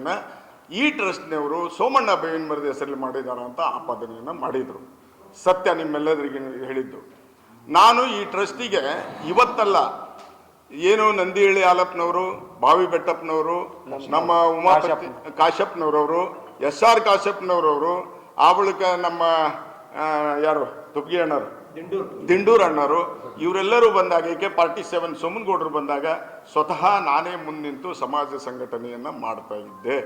ಸಂಘಟನೆಯನ್ನು ಈ ಟ್ರಸ್ಟ್ನವರು ಸೋಮಣ್ಣ ಬೇವಿನಮರದ ಹೆಸರಲ್ಲಿ ಮಾಡಿದ್ದಾರೆ ಅಂತ ಆಪಾದನೆಯನ್ನು ಮಾಡಿದರು. ಸತ್ಯ ನಿಮ್ಮೆಲ್ಲರಿಗೆ ಹೇಳಿದ್ದು. ನಾನು ಈ ಟ್ರಸ್ಟಿಗೆ ಇವತ್ತಲ್ಲ, ಏನು ನಂದಿಹಳ್ಳಿ ಹಾಲಪ್ಪನವರು, ಬಾವಿ ಬೆಟ್ಟಪ್ಪನವರು, ನಮ್ಮ ಉಮಾಪತಿ ಕಾಶ್ಯಪ್ನವರವರು, SR ಕಾಶ್ಯಪ್ನವರವರು, ಆ ಬಳಿಕ ನಮ್ಮ ಯಾರು ತುಪ್ಗಿ ಅಣ್ಣರು, ದಿಂಡೂರ್ ಅಣ್ಣರು, ಇವರೆಲ್ಲರೂ ಬಂದಾಗ AK-47 ಸೋಮನಗೌಡರು ಬಂದಾಗ ಸ್ವತಃ ನಾನೇ ಮುಂದಿಂತು ಸಮಾಜ ಸಂಘಟನೆಯನ್ನು ಮಾಡ್ತಾ ಇದ್ದೆ.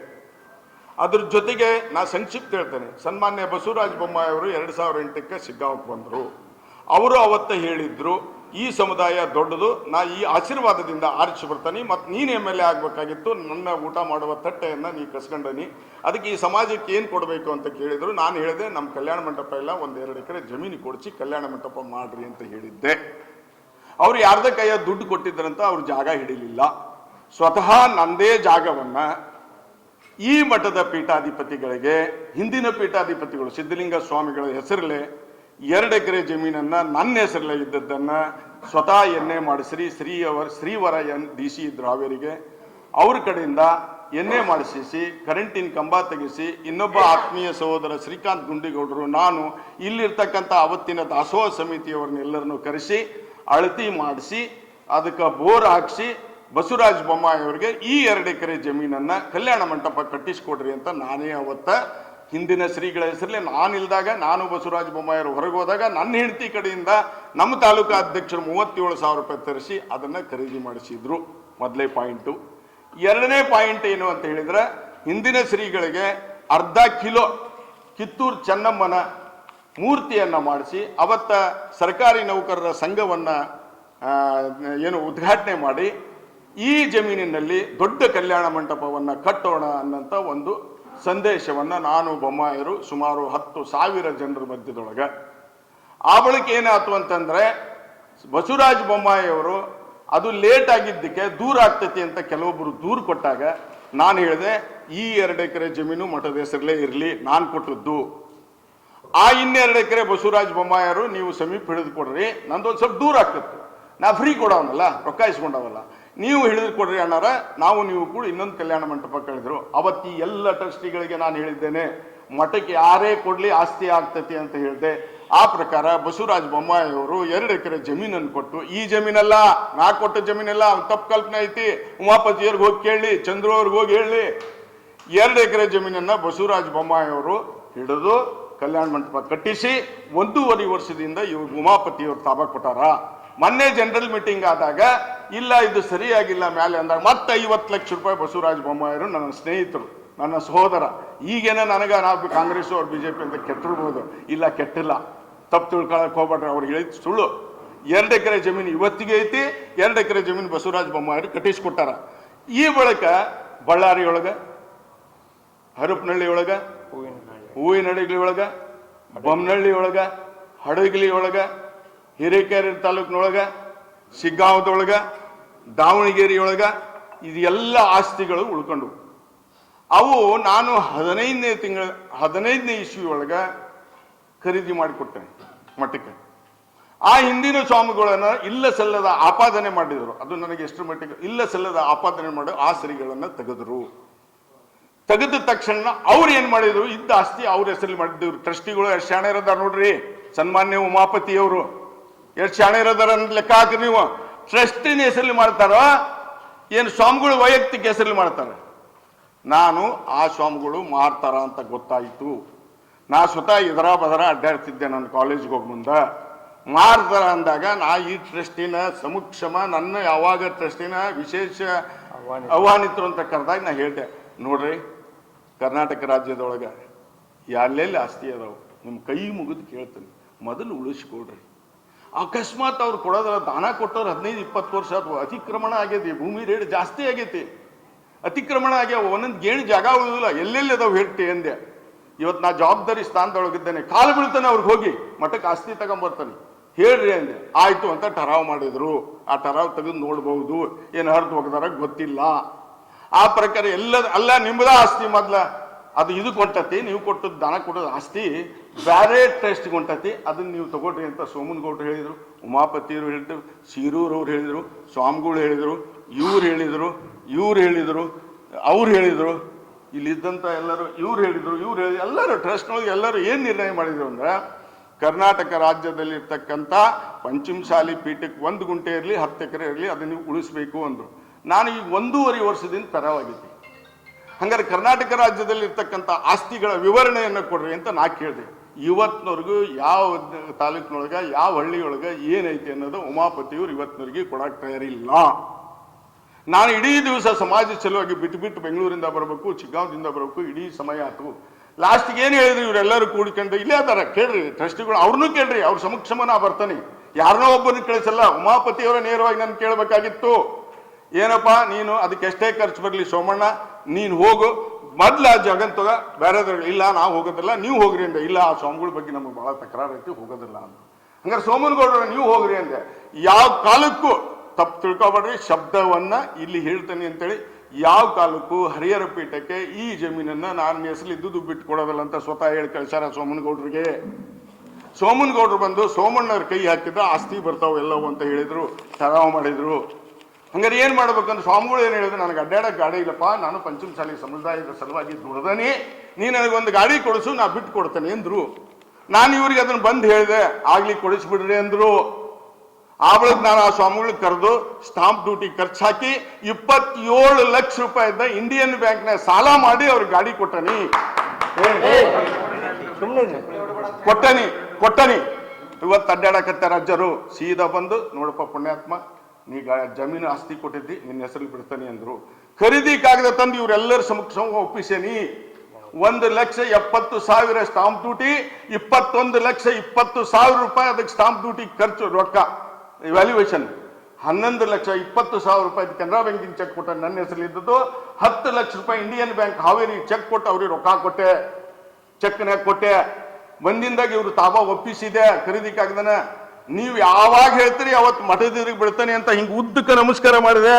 ಅದ್ರ ಜೊತೆಗೆ ನಾ ಸಂಕ್ಷಿಪ್ತ ಹೇಳ್ತೇನೆ. ಸನ್ಮಾನ್ಯ ಬಸವರಾಜ ಬೊಮ್ಮಾಯಿ ಅವರು 2008ಕ್ಕೆ ಶಿಗ್ಗಾಂವಕ್ಕೆ ಬಂದರು. ಅವರು ಅವತ್ತ ಹೇಳಿದ್ರು, ಈ ಸಮುದಾಯ ದೊಡ್ಡದು, ನಾ ಈ ಆಶೀರ್ವಾದದಿಂದ ಆರಿಸಿ ಬರ್ತಾನೆ, ಮತ್ತು ನೀನು MLA ಆಗಬೇಕಾಗಿತ್ತು, ನನ್ನ ಊಟ ಮಾಡುವ ತಟ್ಟೆಯನ್ನು ನೀ ಕಸ್ಕೊಂಡನಿ, ಅದಕ್ಕೆ ಈ ಸಮಾಜಕ್ಕೆ ಏನು ಕೊಡಬೇಕು ಅಂತ ಕೇಳಿದರು. ನಾನು ಹೇಳಿದೆ, ನಮ್ಮ ಕಲ್ಯಾಣ ಮಂಟಪ ಇಲ್ಲ, 1-2 ಎಕರೆ ಜಮೀನು ಕೊಡಿಸಿ ಕಲ್ಯಾಣ ಮಂಟಪ ಮಾಡ್ರಿ ಅಂತ ಹೇಳಿದ್ದೆ. ಅವ್ರು ಯಾರ್ದ ಕೈಯ ದುಡ್ಡು ಕೊಟ್ಟಿದ್ರಂತ ಅವ್ರು ಜಾಗ ಹಿಡಿಲಿಲ್ಲ. ಸ್ವತಃ ನಂದೇ ಜಾಗವನ್ನು ಈ ಮಠದ ಪೀಠಾಧಿಪತಿಗಳಿಗೆ, ಹಿಂದಿನ ಪೀಠಾಧಿಪತಿಗಳು ಸಿದ್ಧಲಿಂಗ ಸ್ವಾಮಿಗಳ ಹೆಸರಲ್ಲೇ 2 ಎಕರೆ ಜಮೀನನ್ನು ನನ್ನ ಹೆಸರಲ್ಲೇ ಇದ್ದದ್ದನ್ನು ಸ್ವತಃ ಎನ್ನೆ ಮಾಡಿಸ್ರಿ ಶ್ರೀವರ DC ಇದ್ರು ಹಾವೇರಿಗೆ, ಅವ್ರ ಕಡೆಯಿಂದ ಎನ್ನೆ ಮಾಡಿಸಿ ಕರೆಂಟಿನ ಕಂಬ ತೆಗೆಸಿ, ಇನ್ನೊಬ್ಬ ಆತ್ಮೀಯ ಸಹೋದರ ಶ್ರೀಕಾಂತ್ ಗುಂಡಿಗೌಡರು, ನಾನು ಇಲ್ಲಿರ್ತಕ್ಕಂಥ ಅವತ್ತಿನ ದಾಸೋಹ ಸಮಿತಿಯವರನ್ನೆಲ್ಲರನ್ನು ಕರೆಸಿ ಅಳತಿ ಮಾಡಿಸಿ ಅದಕ್ಕೆ ಬೋರ್ ಹಾಕಿಸಿ ಬಸವರಾಜ ಬೊಮ್ಮಾಯಿ ಅವರಿಗೆ ಈ 2 ಎಕರೆ ಜಮೀನನ್ನು ಕಲ್ಯಾಣ ಮಂಟಪ ಕಟ್ಟಿಸ್ಕೊಡ್ರಿ ಅಂತ ನಾನೇ ಅವತ್ತ ಹಿಂದಿನ ಶ್ರೀಗಳ ಹೆಸರಲ್ಲಿ ನಾನಿಲ್ದಾಗ, ನಾನು ಬಸವರಾಜ ಬೊಮ್ಮಾಯಿಯವರು ಹೊರಗೆ ಹೋದಾಗ ನನ್ನ ಹೆಂಡತಿ ಕಡೆಯಿಂದ ನಮ್ಮ ತಾಲೂಕಾ ಅಧ್ಯಕ್ಷರು 37,000 ರೂಪಾಯಿ ತರಿಸಿ ಅದನ್ನು ಖರೀದಿ ಮಾಡಿಸಿದ್ರು. ಮೊದಲೇ ಪಾಯಿಂಟು. 2ನೇ ಪಾಯಿಂಟ್ ಏನು ಅಂತ ಹೇಳಿದ್ರೆ, ಹಿಂದಿನ ಶ್ರೀಗಳಿಗೆ ಅರ್ಧ ಕಿಲೋ ಕಿತ್ತೂರು ಚೆನ್ನಮ್ಮನ ಮೂರ್ತಿಯನ್ನು ಮಾಡಿಸಿ ಅವತ್ತ ಸರ್ಕಾರಿ ನೌಕರರ ಸಂಘವನ್ನು ಏನು ಉದ್ಘಾಟನೆ ಮಾಡಿ ಈ ಜಮೀನಿನಲ್ಲಿ ದೊಡ್ಡ ಕಲ್ಯಾಣ ಮಂಟಪವನ್ನು ಕಟ್ಟೋಣ ಅನ್ನೋಂಥ ಒಂದು ಸಂದೇಶವನ್ನು ನಾನು ಬೊಮ್ಮಾಯಿಯರು ಸುಮಾರು 10,000 ಜನರ ಮಧ್ಯದೊಳಗೆ. ಆ ಬಳಿಕ ಏನಾಯ್ತು ಅಂತಂದರೆ, ಬಸವರಾಜ ಬೊಮ್ಮಾಯಿಯವರು ಅದು ಲೇಟ್ ಆಗಿದ್ದಕ್ಕೆ ದೂರ ಆಗ್ತೈತಿ ಅಂತ ಕೆಲವೊಬ್ಬರು ದೂರು ಕೊಟ್ಟಾಗ ನಾನು ಹೇಳಿದೆ, ಈ 2 ಎಕರೆ ಜಮೀನು ಮಠದ ಹೆಸರಲ್ಲೇ ಇರಲಿ, ನಾನು ಕೊಟ್ಟದ್ದು. ಆ 2 ಎಕರೆ ಬಸವರಾಜ ಬೊಮ್ಮಾಯಿಯವರು ನೀವು ಸಮೀಪ ಹಿಡಿದು ಕೊಡ್ರಿ, ನಂದೊಂದು ಸ್ವಲ್ಪ ದೂರ ಆಗ್ತಿತ್ತು, ನಾ ಫ್ರೀ ಕೊಡೋವನಲ್ಲ, ರೊಕ್ಕ ಇಸ್ಕೊಂಡವಲ್ಲ, ನೀವು ಹಿಡಿದು ಕೊಡ್ರಿ ಅಣ್ಣಾರ, ನಾವು ನೀವು ಕೂಡ ಇನ್ನೊಂದು ಕಲ್ಯಾಣ ಮಂಟಪ ಕಳೆದ್ರು. ಅವತ್ತಿ ಎಲ್ಲ ಟ್ರಸ್ಟಿಗಳಿಗೆ ನಾನು ಹೇಳಿದ್ದೇನೆ, ಮಠಕ್ಕೆ ಯಾರೇ ಕೊಡಲಿ ಆಸ್ತಿ ಆಗ್ತೈತಿ ಅಂತ ಹೇಳಿದೆ. ಆ ಪ್ರಕಾರ ಬಸವರಾಜ ಬೊಮ್ಮಾಯಿ ಅವರು 2 ಎಕರೆ ಜಮೀನನ್ನು ಕೊಟ್ಟು, ಈ ಜಮೀನಲ್ಲ, ನಾ ಕೊಟ್ಟ ಜಮೀನಲ್ಲ, ತಪ್ಪು ಕಲ್ಪನೆ ಐತಿ, ಉಮಾಪತಿಯವ್ರಿಗೆ ಹೋಗಿ ಕೇಳಿ, ಚಂದ್ರು ಅವ್ರಿಗೆ ಹೋಗಿ ಹೇಳಿ, 2 ಎಕರೆ ಜಮೀನನ್ನು ಬಸವರಾಜ ಬೊಮ್ಮಾಯಿ ಅವರು ಹಿಡಿದು ಕಲ್ಯಾಣ ಮಂಟಪ ಕಟ್ಟಿಸಿ 1.5 ವರ್ಷದಿಂದ ಇವ್ರು ಉಮಾಪತಿಯವ್ರು ತಾಬ ಕೊಟ್ಟಾರ. ಮೊನ್ನೆ ಜನರಲ್ ಮೀಟಿಂಗ್ ಆದಾಗ ಇಲ್ಲ ಇದು ಸರಿಯಾಗಿಲ್ಲ ಮೇಲೆ ಅಂದಾಗ ಮತ್ತೆ 50 ಲಕ್ಷ ರೂಪಾಯಿ ಬಸವರಾಜ ಬೊಮ್ಮಾಯಿಯವರು ನನ್ನ ಸ್ನೇಹಿತರು, ನನ್ನ ಸಹೋದರ, ಈಗೇನ ನನಗೆ ನಾವು ಕಾಂಗ್ರೆಸ್ ಅವ್ರು BJP ಅಂತ ಕೆಟ್ಟಿರ್ಬೋದು, ಇಲ್ಲ ಕೆಟ್ಟಿಲ್ಲ, ತಪ್ಪು ತಿಳ್ಕೊಳಕ್ಕೆ ಹೋಗ್ಬೇಡ್ರಿ, ಅವ್ರಿಗೆ ಹೇಳಿದ ಸುಳ್ಳು. 2 ಎಕರೆ ಜಮೀನು ಇವತ್ತಿಗೆ ಐತಿ, 2 ಎಕರೆ ಜಮೀನು ಬಸವರಾಜ ಬೊಮ್ಮಾಯಿಯವರು ಕಟ್ಟಿಸ್ಕೊಟ್ಟಾರ. ಈ ಬಳಿಕ ಬಳ್ಳಾರಿ ಒಳಗೆ, ಹರಪನಹಳ್ಳಿ ಒಳಗೆ, ಹೂವಿನಹಳ್ಳಿ ಒಳಗೆ, ಬೊಮ್ಮನಹಳ್ಳಿ ಒಳಗೆ, ಹಡಗಲಿ ಒಳಗೆ, ಹಿರೇಕೆರೆ ತಾಲೂಕಿನೊಳಗೆ, ಶಿಗ್ಗಾಂವದೊಳಗೆ, ದಾವಣಗೆರೆಯೊಳಗೆ ಇದೆಲ್ಲ ಆಸ್ತಿಗಳು ಉಳ್ಕೊಂಡು ಅವು ನಾನು 15ನೇ ಇಸ್ವಿ ಒಳಗೆ ಖರೀದಿ ಮಾಡಿಕೊಟ್ಟೆ ಮಠಕ್ಕೆ. ಆ ಹಿಂದಿನ ಸ್ವಾಮಿಗಳನ್ನು ಇಲ್ಲ ಸಲ್ಲದ ಆಪಾದನೆ ಮಾಡಿದರು. ಅದು ನನಗೆ ಎಷ್ಟು ಮಟ್ಟಿಗೆ ಇಲ್ಲ ಸಲ್ಲದ ಆಪಾದನೆ ಮಾಡಿ ಆ ಶ್ರೀಗಳನ್ನು ತೆಗೆದರು. ತೆಗೆದ ತಕ್ಷಣ ಅವ್ರು ಏನು ಮಾಡಿದ್ರು, ಇದ್ದ ಆಸ್ತಿ ಅವ್ರ ಹೆಸರಲ್ಲಿ ಮಾಡಿದ್ರು. ಟ್ರಸ್ಟಿಗಳು ಎಷ್ಟು ಶಾಣೆ ಇರೋದಾರ ನೋಡ್ರಿ, ಸನ್ಮಾನ್ಯ ಉಮಾಪತಿಯವರು ಎಷ್ಟು ಶಾಣೆ ಇರೋದಾರ ಅಂತ ಲೆಕ್ಕ ಹಾಕಿ ನೀವು. ಟ್ರಸ್ಟಿನ ಹೆಸರಲ್ಲಿ ಮಾಡ್ತಾರೋ ಏನು ಸ್ವಾಮಿಗಳು ವೈಯಕ್ತಿಕ ಹೆಸರಲ್ಲಿ ಮಾಡ್ತಾರೆ? ನಾನು ಆ ಸ್ವಾಮಿಗಳು ಮಾರ್ತಾರ ಅಂತ ಗೊತ್ತಾಯಿತು. ನಾ ಸ್ವತಃ ಇದರ ಬದರ ಅಡ್ಡಾಡ್ತಿದ್ದೆ ನನ್ನ ಕಾಲೇಜ್ಗೆ ಹೋಗಿ ಮುಂದೆ. ಮಾರ್ತಾರ ಅಂದಾಗ ನಾ ಈ ಟ್ರಸ್ಟಿನ ಸಮಕ್ಷಮ ನನ್ನ ಯಾವಾಗ ಟ್ರಸ್ಟಿನ ವಿಶೇಷ ಆಹ್ವಾನಿತರು ಅಂತ ಕರೆದಾಗ ನಾ ಹೇಳಿದೆ, ನೋಡ್ರಿ ಕರ್ನಾಟಕ ರಾಜ್ಯದೊಳಗೆ ಎಲ್ಲೆಲ್ಲಿ ಆಸ್ತಿ ಅದಾವು ನಿಮ್ಮ ಕೈ ಮುಗಿದು ಕೇಳ್ತೀನಿ, ಮೊದಲು ಉಳಿಸ್ಕೊಡ್ರಿ. ಅಕಸ್ಮಾತ್ ಅವ್ರು ಕೊಡೋದ್ರ ದಾನ ಕೊಟ್ಟವ್ರು 15-20 ವರ್ಷ ಅಥವಾ ಅತಿಕ್ರಮಣ ಆಗೈತಿ, ಭೂಮಿ ರೇಟ್ ಜಾಸ್ತಿ ಆಗೈತಿ, ಅತಿಕ್ರಮಣ ಆಗ್ಯಾವ, ಒಂದೊಂದು ಗೇಣು ಜಾಗ ಉಳಿದಿಲ್ಲ, ಎಲ್ಲೆಲ್ಲಿ ಅದಾವ ಹೇಳ್ತಿ ಅಂದೆ. ಇವತ್ತು ನಾ ಜವಾಬ್ದಾರಿ ಸ್ಥಾನದೊಳಗಿದ್ದೇನೆ, ಕಾಲು ಬೀಳ್ತಾನೆ ಅವ್ರಿಗೆ ಹೋಗಿ ಮಠಕ್ಕೆ ಆಸ್ತಿ ತಗೊಂಬರ್ತಾನೆ ಹೇಳ್ರಿ ಅಂದೆ. ಆಯ್ತು ಅಂತ ಟರಾವ್ ಮಾಡಿದ್ರು. ಆ ಟರಾವ್ ತೆಗೆದು ನೋಡ್ಬಹುದು, ಏನು ಹರಿದು ಹೋಗದಾರ ಗೊತ್ತಿಲ್ಲ. ಆ ಪ್ರಕಾರ ಅಲ್ಲ ನಿಮ್ಮದ ಆಸ್ತಿ ಮೊದ್ಲ ಅದು ಇದು ಕೊಂಟತಿ, ನೀವು ಕೊಟ್ಟದ್ದು ದಾನ ಕೊಟ್ಟದ ಆಸ್ತಿ ಬ್ಯಾರೆ ಟ್ರಸ್ಟ್ಗೆ ಹೊಂಟತಿ, ಅದನ್ನ ನೀವು ತಗೊಳ್ರಿ ಅಂತ ಸೋಮನಗೌಡರು ಹೇಳಿದರು, ಉಮಾಪತಿಯವರು ಹೇಳಿದ್ರು, ಸೀರೂರವ್ರು ಹೇಳಿದರು, ಸ್ವಾಮಿಗಳು ಹೇಳಿದರು, ಇವ್ರು ಹೇಳಿದರು, ಅವ್ರು ಹೇಳಿದರು. ಇಲ್ಲಿದ್ದಂಥ ಎಲ್ಲರೂ ಇವ್ರು ಹೇಳಿದ್ರು ಎಲ್ಲರೂ ಟ್ರಸ್ಟ್ನೊಳಗೆ ಎಲ್ಲರೂ ಏನು ನಿರ್ಣಯ ಮಾಡಿದ್ರು ಅಂದ್ರೆ ಕರ್ನಾಟಕ ರಾಜ್ಯದಲ್ಲಿರ್ತಕ್ಕಂಥ ಪಂಚಮಸಾಲಿ ಪೀಠಕ್ಕೆ 1 ಗುಂಟೆ ಇರಲಿ 10 ಎಕರೆ ಇರಲಿ ಅದನ್ನು ನೀವು ಉಳಿಸ್ಬೇಕು ಅಂದರು. ನಾನು ಈಗ 1.5 ವರ್ಷದಿಂದ ಪರವಾಗಿದ್ದೆ. ಹಂಗಾರೆ ಕರ್ನಾಟಕ ರಾಜ್ಯದಲ್ಲಿರ್ತಕ್ಕಂಥ ಆಸ್ತಿಗಳ ವಿವರಣೆಯನ್ನು ಕೊಡ್ರಿ ಅಂತ ನಾ ಕೇಳಿದೆ. ಇವತ್ತಿನವರೆಗೂ ಯಾವ ತಾಲೂಕಿನೊಳಗೆ ಯಾವ ಹಳ್ಳಿಯೊಳಗೆ ಏನೈತೆ ಅನ್ನೋದು ಉಮಾಪತಿಯವರು ಇವತ್ತಿನವರೆಗೆ ಕೊಡಕ್ಕೆ ತಯಾರಿಲ್ಲ. ನಾನು ಇಡೀ ದಿವಸ ಸಮಾಜ ಸಲುವಾಗಿ ಬಿಟ್ಟು ಬೆಂಗಳೂರಿಂದ ಬರಬೇಕು, ಚಿಕ್ಕಾಂವದಿಂದ ಬರಬೇಕು, ಇಡೀ ಸಮಯ ಆಯ್ತು. ಲಾಸ್ಟ್ಗೆ ಏನು ಹೇಳಿದ್ರು ಇವರೆಲ್ಲರೂ ಕೂಡ್ಕೊಂಡು ಇಲ್ಲೇ ಅದಾರ, ಕೇಳ್ರಿ ಟ್ರಸ್ಟಿಗಳು, ಅವ್ರನ್ನೂ ಕೇಳ್ರಿ, ಅವ್ರ ಸಮಕ್ಷಮ ನಾ ಬರ್ತಾನೆ, ಯಾರನ್ನೋ ಒಬ್ಬರನ್ನ ಕಳಿಸಲ್ಲ. ಉಮಾಪತಿಯವರ ನೇರವಾಗಿ ನಾನು ಕೇಳಬೇಕಾಗಿತ್ತು, ಏನಪ್ಪ ನೀನು ಅದಕ್ಕೆ ಎಷ್ಟೇ ಖರ್ಚು ಬರಲಿ ಸೋಮಣ್ಣ ನೀನು ಹೋಗು, ಮೊದ್ಲ ಜಗಂತಗ ಬೇರೆದ್ರ ಇಲ್ಲ ನಾವು ಹೋಗೋದಿಲ್ಲ ನೀವು ಹೋಗ್ರಿ ಅಂದೆ. ಇಲ್ಲ ಆ ಸ್ವಾಮಿಗಳ ಬಗ್ಗೆ ನಮಗೆ ಬಹಳ ತಕರಾರು ಐತಿ, ಹೋಗೋದಿಲ್ಲ ಅಂತ. ಹಂಗಾರೆ ಸೋಮನಗೌಡರ ನೀವು ಹೋಗ್ರಿ ಅಂದೆ. ಯಾವ ಕಾಲಕ್ಕೂ ತಪ್ಪು ತಿಳ್ಕೊಬೇಡ್ರಿ, ಶಬ್ದವನ್ನ ಇಲ್ಲಿ ಹೇಳ್ತೇನೆ ಅಂತೇಳಿ ಯಾವ ಕಾಲಕ್ಕೂ ಹರಿಹರ ಪೀಠಕ್ಕೆ ಈ ಜಮೀನನ್ನ ನಾನು ಹೆಸರಿದ್ದು ಬಿಟ್ಟು ಕೊಡೋದಿಲ್ಲ ಅಂತ ಸ್ವತಃ ಹೇಳಿ ಕಳಿಸಾರ ಸೋಮನಗೌಡರಿಗೆ. ಸೋಮನಗೌಡರು ಬಂದು ಸೋಮಣ್ಣವ್ರ ಕೈ ಹಾಕಿದ್ರೆ ಆಸ್ತಿ ಬರ್ತಾವ ಎಲ್ಲವೂ ಅಂತ ಹೇಳಿದ್ರು, ಠರಾವ್ ಮಾಡಿದ್ರು. ಹಂಗಾರೆ ಏನು ಮಾಡ್ಬೇಕಂದ್ರೆ ಸ್ವಾಮಿಗಳು ಏನು ಹೇಳಿದ್ರು, ನನಗೆ ಅಡ್ಡಾಡಕ್ಕೆ ಗಾಡಿ ಇಲ್ಲಪ್ಪ, ನಾನು ಪಂಚಮಸಾಲಿ ಸಮುದಾಯದ ಸಲುವಾಗಿ ದುಡ್ದನಿ, ನೀ ನನಗೊಂದು ಗಾಡಿ ಕೊಡಿಸು, ನಾ ಬಿಟ್ಟು ಕೊಡ್ತೇನೆ ಅಂದ್ರು. ನಾನು ಇವ್ರಿಗೆ ಅದನ್ನು ಬಂದು ಹೇಳಿದೆ, ಆಗ್ಲಿ ಕೊಡಿಸ್ಬಿಡ್ರಿ ಅಂದ್ರು. ಆ ಬಳಿಕ ನಾನು ಆ ಸ್ವಾಮಿಗಳಿಗೆ ಕರೆದು ಸ್ಟಾಂಪ್ ಡ್ಯೂಟಿ ಖರ್ಚು ಹಾಕಿ 27 ಲಕ್ಷ ರೂಪಾಯಿದ ಇಂಡಿಯನ್ ಬ್ಯಾಂಕ್ನ ಸಾಲ ಮಾಡಿ ಅವ್ರಿಗೆ ಗಾಡಿ ಕೊಟ್ಟನಿ. ಇವತ್ತು ಅಡ್ಡಾಡಕತ್ತಾರ ಅಜ್ಜರು. ಸೀದಾ ಬಂದು ನೋಡಪ್ಪ ಪುಣ್ಯಾತ್ಮ, ನೀ ಜಮೀನು ಆಸ್ತಿ ಕೊಟ್ಟಿದ್ದಿ, ನಿನ್ನ ಹೆಸರು ಬಿಡ್ತಾನೆ ಅಂದ್ರು. ಖರೀದಿ ಕಾಗದ ತಂದು ಇವರೆಲ್ಲರ ಸಮಕ್ಷ ಒಪ್ಪಿಸೇನಿ. 1,70,000 ಸ್ಟಾಂಪ್ ಡ್ಯೂಟಿ, 21,20,000 ರೂಪಾಯಿ ಅದಕ್ಕೆ ಸ್ಟಾಂಪ್ ಡ್ಯೂಟಿ ಖರ್ಚು ರೊಕ್ಕ ವ್ಯಾಲ್ಯೂಯೇಷನ್. 11,20,000 ರೂಪಾಯಿ ಕೆನರಾ ಬ್ಯಾಂಕಿಂಗ್ ಚೆಕ್ ಕೊಟ್ಟ, ನನ್ನ ಹೆಸರಲ್ಲಿ ಇದ್ದದ್ದು 10 ಲಕ್ಷ ರೂಪಾಯಿ ಇಂಡಿಯನ್ ಬ್ಯಾಂಕ್ ಹಾವೇರಿ ಚೆಕ್ ಕೊಟ್ಟು ಅವ್ರಿಗೆ ರೊಕ್ಕ ಕೊಟ್ಟೆ, ಚೆಕ್ನಾಗ ಕೊಟ್ಟೆ. ಬಂದಿಂದಾಗ ಇವರು ತಾಬಾ ಒಪ್ಪಿಸಿದೆ ಖರೀದಿ ಕಾಗದನ. ನೀವು ಯಾವಾಗ ಹೇಳ್ತೀರಿ ಅವತ್ತು ಮಠದಿರಿಗೆ ಬಿಡ್ತಾನೆ ಅಂತ ಹಿಂಗೆ ಉದ್ದಕ್ಕೆ ನಮಸ್ಕಾರ ಮಾಡಿದೆ.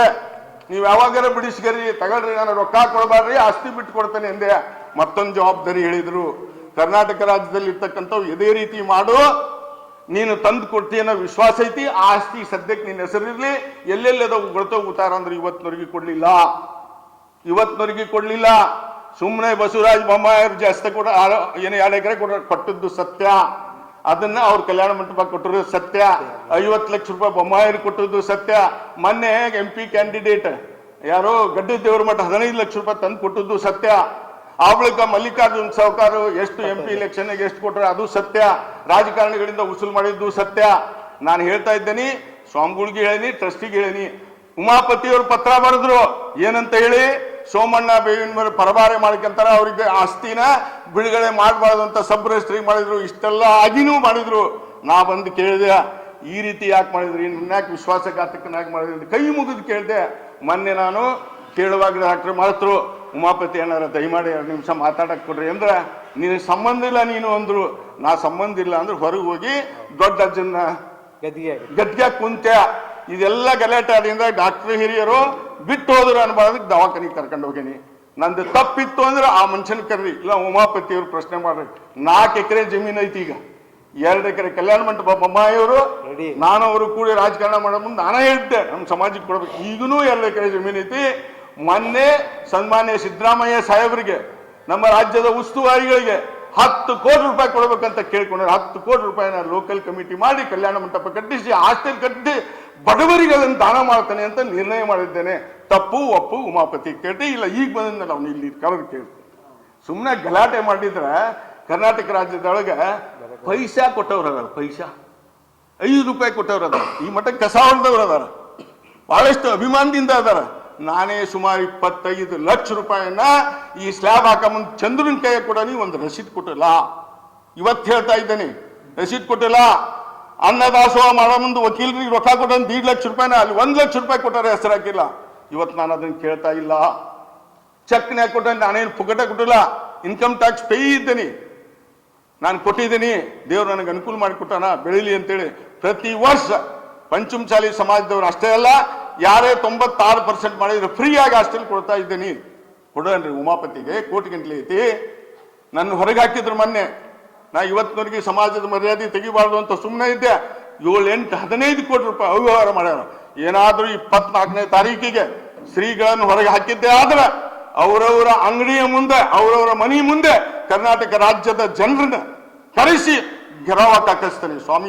ನೀವು ಯಾವಾಗಾರ ಬಿಡಿಸ್ಕರಿ, ತಗೊಳ್ರಿ, ನಾನು ರೊಕ್ಕ ಕೊಡಬಾರ್ರಿ, ಆಸ್ತಿ ಬಿಟ್ಟು ಕೊಡ್ತೇನೆ ಎಂದೆ. ಮತ್ತೊಂದು ಜವಾಬ್ದಾರಿ ಹೇಳಿದ್ರು, ಕರ್ನಾಟಕ ರಾಜ್ಯದಲ್ಲಿ ಇರ್ತಕ್ಕಂಥವು ಇದೇ ರೀತಿ ಮಾಡು, ನೀನು ತಂದು ಕೊಡ್ತೀಯ ಅನ್ನೋ ವಿಶ್ವಾಸ ಐತಿ, ಆ ಆಸ್ತಿ ಸದ್ಯಕ್ಕೆ ನಿನ್ನ ಹೆಸರಿರ್ಲಿ, ಎಲ್ಲೆಲ್ಲದ ಗೊತ್ತೋಗುತ್ತಾರ ಅಂದ್ರೆ ಇವತ್ತಿನವರೆಗೆ ಕೊಡ್ಲಿಲ್ಲ. ಸುಮ್ಮನೆ ಬಸವರಾಜ ಬೊಮ್ಮಾಯಿಯವ್ರ ಜಾಸ್ತಿ ಕೂಡ ಏನು 2 ಎಕರೆ ಕೊಟ್ಟದ್ದು ಸತ್ಯ, ಅದನ್ನ ಅವ್ರ ಕಲ್ಯಾಣ ಮಂಟಪ ಕೊಟ್ಟರು ಸತ್ಯ. 50 ಲಕ್ಷ ರೂಪಾಯಿ ಬೊಮ್ಮಾಯಿಯವ್ರಿಗೆ ಕೊಟ್ಟದ್ದು ಸತ್ಯ. ಮೊನ್ನೆ MP ಕ್ಯಾಂಡಿಡೇಟ್ ಯಾರೋ ಗಡ್ಡಿ ದೇವ್ರ ಮಠ 15 ಲಕ್ಷ ರೂಪಾಯಿ ತಂದು ಕೊಟ್ಟದ್ದು ಸತ್ಯ. ಆ ಬಳಿಕ ಮಲ್ಲಿಕಾರ್ಜುನ್ ಸಾವ್ಕಾರ ಎಷ್ಟು MP ಎಲೆಕ್ಷನ್ ಎಷ್ಟು ಕೊಟ್ಟರೆ ಅದು ಸತ್ಯ. ರಾಜಕಾರಣಿಗಳಿಂದ ವಸೂಲು ಮಾಡಿದ್ದು ಸತ್ಯ. ನಾನು ಹೇಳ್ತಾ ಇದ್ದೇನೆ, ಸ್ವಾಮಿಗಳಿಗೆ ಹೇಳಿನಿ, ಟ್ರಸ್ಟಿಗೆ ಹೇಳಿನಿ. ಉಮಾಪತಿಯವರು ಪತ್ರ ಬರೆದ್ರು, ಏನಂತ ಹೇಳಿ, ಸೋಮಣ್ಣ ಬೇವಿನ ಪರಬಾರೆ ಮಾಡ್ಕೊಂತಾರ, ಅವ್ರಿಗೆ ಆಸ್ತಿನ ಬಿಡುಗಡೆ ಮಾಡಬಾರ್ದು ಅಂತ ಸಬ್ ರಿಜಿಸ್ಟ್ರಿ ಮಾಡಿದ್ರು. ಇಷ್ಟೆಲ್ಲ ಆಗಿನೂ ಮಾಡಿದ್ರು. ನಾ ಬಂದು ಕೇಳಿದೆ, ಈ ರೀತಿ ಯಾಕೆ ಮಾಡಿದ್ರಿ, ಇನ್ಯಾಕೆ ವಿಶ್ವಾಸಘಾತಕನಾಗಿ ಮಾಡಿದ್ರಿ, ಕೈ ಮುಗಿದು ಕೇಳಿದೆ. ಮೊನ್ನೆ ನಾನು ಕೇಳುವಾಗ ಡಾಕ್ಟರ್ ಮಾತರು, ಉಮಾಪತಿ ಏನಾರ ದಯಮಾಡಿ 2 ನಿಮಿಷ ಮಾತಾಡಕ್ ಕೊಡ್ರಿ ಅಂದ್ರೆ, ನೀನು ಸಂಬಂಧ ಇಲ್ಲ ನೀನು ಅಂದ್ರು. ನಾ ಸಂಬಂಧ ಇಲ್ಲ ಅಂದ್ರೆ ಹೊರಗೆ ಹೋಗಿ ದೊಡ್ಡ ಅಜ್ಜನ್ನ ಗದ್ಗೆ ಕುಂತೆ. ಇದೆಲ್ಲ ಗಲಾಟೆ ಆದ್ರಿಂದ ಡಾಕ್ಟರ್ ಹಿರಿಯರು ಬಿಟ್ಟು ಹೋದ್ರು ಅನ್ಬಾರ್ದಕ್ಕೆ ದವಾಖಾನಿಗೆ ಕರ್ಕೊಂಡು ಹೋಗೀನಿ. ನಂದು ತಪ್ಪಿತ್ತು ಅಂದ್ರೆ ಆ ಮನುಷ್ಯನ ಕರ್ರಿ, ಇಲ್ಲ ಉಮಾಪತಿಯವರು ಪ್ರಶ್ನೆ ಮಾಡ್ರಿ. 4 ಎಕರೆ ಜಮೀನು ಐತಿ, ಈಗ 2 ಎಕರೆ ಕಲ್ಯಾಣ ಮಂಟಪ ಬೊಮ್ಮಾಯಿಯವರು, ನಾನು ಅವರು ಕೂಡಿ ರಾಜಕಾರಣ ಮಾಡೋ ಮುಂದೆ ನಾನೇ ಹೇಳಿದ್ದೆ ನಮ್ಮ ಸಮಾಜಕ್ಕೆ ಕೊಡ್ಬೇಕು. ಈಗನೂ 2 ಎಕರೆ ಜಮೀನು ಐತಿ. ಮೊನ್ನೆ ಸನ್ಮಾನ್ಯ ಸಿದ್ದರಾಮಯ್ಯ ಸಾಹೇಬರಿಗೆ, ನಮ್ಮ ರಾಜ್ಯದ ಉಸ್ತುವಾರಿಗಳಿಗೆ 10 ಕೋಟಿ ರೂಪಾಯಿ ಕೊಡ್ಬೇಕಂತ ಕೇಳ್ಕೊಂಡ್ರೆ 10 ಕೋಟಿ ರೂಪಾಯಿನ ಲೋಕಲ್ ಕಮಿಟಿ ಮಾಡಿ ಕಲ್ಯಾಣ ಮಂಟಪ ಕಟ್ಟಿಸಿ ಹಾಸ್ಟೆಲ್ ಕಟ್ಟಿ ಬಡವರಿಗೆ ಅದನ್ನು ದಾನ ಮಾಡ್ತಾನೆ ಅಂತ ನಿರ್ಣಯ ಮಾಡಿದ್ದೇನೆ. ತಪ್ಪು ಒಪ್ಪು ಉಮಾಪತಿ ಕೇಳಿ ಇಲ್ಲ, ಈಗ ಬಂದ ಅವ್ನು ಇಲ್ಲಿ ಕರೆದು ಕೇಳ್ತೇನೆ. ಸುಮ್ಮನೆ ಗಲಾಟೆ ಮಾಡಿದ್ರೆ ಕರ್ನಾಟಕ ರಾಜ್ಯದೊಳಗೆ ಪೈಸಾ ಕೊಟ್ಟವ್ರು ಅದಾರ, ಪೈಸಾ 5 ರೂಪಾಯಿ ಕೊಟ್ಟವ್ರು ಅದಾರ, ಈ ಮಠಕ್ಕೆ ಕಸ ಹೊಡೆದವ್ರು ಅದಾರ, ಬಹಳಷ್ಟು ಅಭಿಮಾನದಿಂದ ಅದಾರ. ನಾನೇ ಸುಮಾರು 25 ಲಕ್ಷ ರೂಪಾಯಿನ ಈ ಸ್ಲ್ಯಾಬ್ ಹಾಕಂಬಂದು ಚಂದ್ರನ ಕೈಯ ಕೂಡ ಒಂದು ರಸೀದ್ ಕೊಟ್ಟಿಲ್ಲ. ಇವತ್ತು ಹೇಳ್ತಾ ಇದ್ದೇನೆ, ರಸೀದ್ ಕೊಟ್ಟಿಲ್ಲ. ಅನ್ನದಾಸೋಹ ಮಾಡೋ ಮುಂದೆ ವಕೀಲರಿಗೆ ರೊಕ್ಕ ಕೊಟ್ಟ 1.5 ಲಕ್ಷ ರೂಪಾಯಿನ ಅಲ್ಲಿ 1 ಲಕ್ಷ ರೂಪಾಯಿ ಕೊಟ್ಟಾರೆ, ಹೆಸರು ಹಾಕಿಲ್ಲ. ಇವತ್ತು ನಾನು ಅದನ್ನು ಕೇಳ್ತಾ ಇಲ್ಲ. ಚೆಕ್ನ್ಯಾಗ ಕೊಟ್ಟ, ನಾನೇನು ಪುಕಟ ಕೊಟ್ಟಿಲ್ಲ, ಇನ್ಕಮ್ ಟ್ಯಾಕ್ಸ್ ಪೇ ಇದ್ದೀನಿ, ನಾನು ಕೊಟ್ಟಿದ್ದೀನಿ. ದೇವ್ರು ನನಗೆ ಅನುಕೂಲ ಮಾಡಿಕೊಟ್ಟಾನ, ಬೆಳೀಲಿ ಅಂತೇಳಿ ಪ್ರತಿ ವರ್ಷ ಪಂಚಮಸಾಲಿ ಸಮಾಜದವ್ರು ಅಷ್ಟೇ ಅಲ್ಲ, ಯಾರೇ 96% ಮಾಡಿದ್ರೆ ಫ್ರೀಯಾಗಿ ಹಾಸ್ಟೆಲ್ ಕೊಡ್ತಾ ಇದ್ದೀನಿ. ಕೊಡೋನ್ರಿ ಉಮಾಪತಿಗೆ ಕೋಟಿ ಗಂಟ್ಲೆ ಐತಿ. ನನ್ನ ಹೊರಗೆ ಹಾಕಿದ್ರು ಮೊನ್ನೆ. ನಾ ಇವತ್ತಿನವರೆಗೆ ಸಮಾಜದ ಮರ್ಯಾದೆ ತೆಗಿಬಾರ್ದು ಅಂತ ಸುಮ್ಮನೆ ಇದ್ದೆ. 7, 8, 15 ಕೋಟಿ ರೂಪಾಯಿ ಅವ್ಯವಹಾರ ಮಾಡ್ಯಾರ. ಏನಾದರೂ 24ನೇ ತಾರೀಕಿಗೆ ಶ್ರೀಗಳನ್ನು ಹೊರಗೆ ಹಾಕಿದ್ದೆ ಆದ್ರೆ ಅವರವರ ಅಂಗಡಿಯ ಮುಂದೆ, ಅವರವರ ಮನೆ ಮುಂದೆ ಕರ್ನಾಟಕ ರಾಜ್ಯದ ಜನರನ್ನ ಕರೆಸಿ ಘೆರಾವ ಹಾಕಿಸ್ತೀನಿ ಸ್ವಾಮಿ.